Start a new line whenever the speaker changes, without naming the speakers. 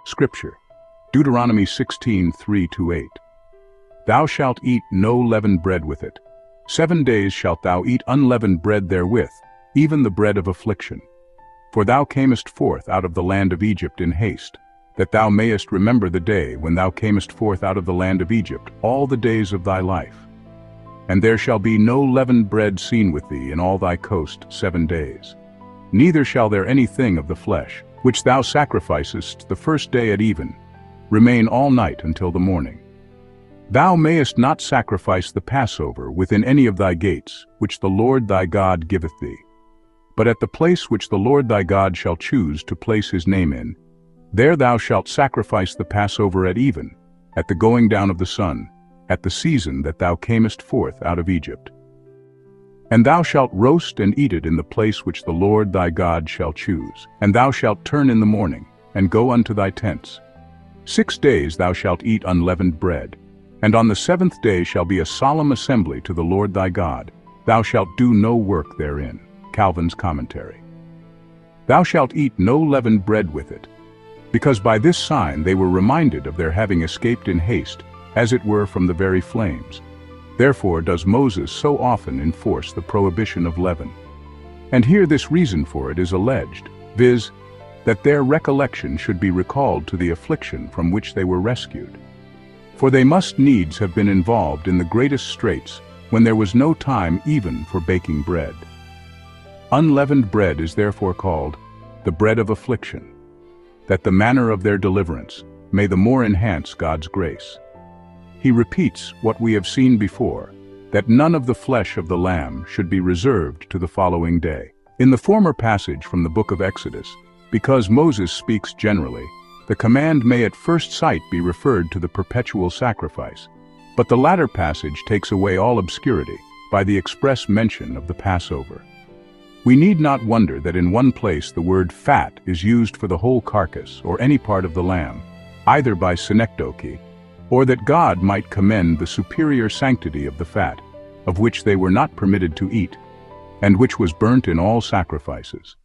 Scripture, Deuteronomy 16:3-8. Thou shalt eat no leavened bread with it. 7 days shalt thou eat unleavened bread therewith, even the bread of affliction. For thou camest forth out of the land of Egypt in haste, that thou mayest remember the day when thou camest forth out of the land of Egypt all the days of thy life. And there shall be no leavened bread seen with thee in all thy coast 7 days. Neither shall there anything of the flesh, which thou sacrificest the first day at even, remain all night until the morning. Thou mayest not sacrifice the Passover within any of thy gates, which the Lord thy God giveth thee. But at the place which the Lord thy God shall choose to place his name in, there thou shalt sacrifice the Passover at even, at the going down of the sun, at the season that thou camest forth out of Egypt. And thou shalt roast and eat it in the place which the Lord thy God shall choose. And thou shalt turn in the morning, and go unto thy tents. 6 days thou shalt eat unleavened bread, and on the 7th day shall be a solemn assembly to the Lord thy God. Thou shalt do no work therein. Calvin's Commentary. Thou shalt eat no leavened bread with it, because by this sign they were reminded of their having escaped in haste, as it were from the very flames. Therefore does Moses so often enforce the prohibition of leaven. And here this reason for it is alleged, viz., that their recollection should be recalled to the affliction from which they were rescued. For they must needs have been involved in the greatest straits, when there was no time even for baking bread. Unleavened bread is therefore called the bread of affliction, that the manner of their deliverance may the more enhance God's grace. He repeats what we have seen before, that none of the flesh of the lamb should be reserved to the following day. In the former passage from the book of Exodus, because Moses speaks generally, the command may at first sight be referred to the perpetual sacrifice, but the latter passage takes away all obscurity by the express mention of the Passover. We need not wonder that in one place the word fat is used for the whole carcass or any part of the lamb, either by synecdoche, or that God might commend the superior sanctity of the fat, of which they were not permitted to eat, and which was burnt in all sacrifices.